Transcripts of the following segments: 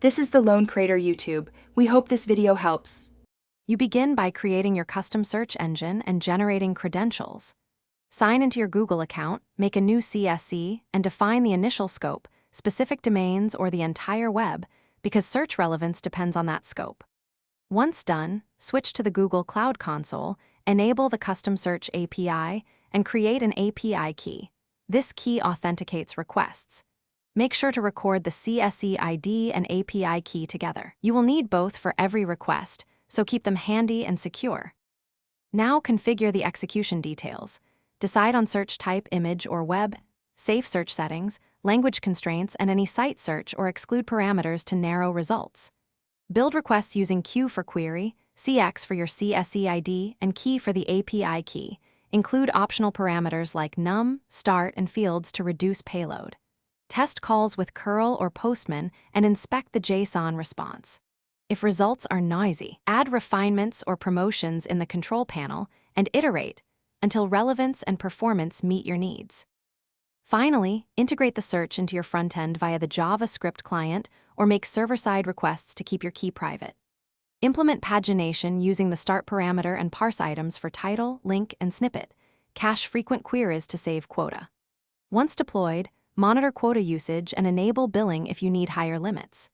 This is the Lone Creator YouTube. We hope this video helps. You begin by creating your custom search engine and generating credentials. Sign into your Google account, make a new CSE, and define the initial scope, specific domains, or the entire web, because search relevance depends on that scope. Once done, switch to the Google Cloud Console, enable the Custom Search API, and create an API key. This key authenticates requests. Make sure to record the CSE ID and API key together. You will need both for every request, so keep them handy and secure. Now configure the execution details. Decide on search type, image, or web, safe search settings, language constraints, and any site search or exclude parameters to narrow results. Build requests using Q for query, CX for your CSE ID, and key for the API key. Include optional parameters like num, start, and fields to reduce payload. Test calls with curl or postman and inspect the JSON response. If results are noisy, add refinements or promotions in the control panel and iterate until relevance and performance meet your needs. Finally, integrate the search into your front end via the JavaScript client or make server-side requests to keep your key private. Implement pagination using the start parameter and parse items for title, link, and snippet. Cache frequent queries to save quota. Once deployed, monitor quota usage and enable billing if you need higher limits.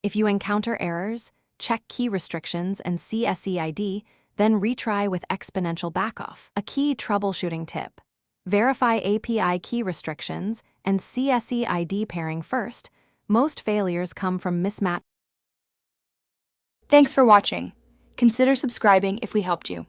If you encounter errors, check key restrictions and CSE ID, then retry with exponential backoff. A key troubleshooting tip: verify API key restrictions and CSE ID pairing first. Most failures come from mismatch. Thanks for watching. Consider subscribing if we helped you.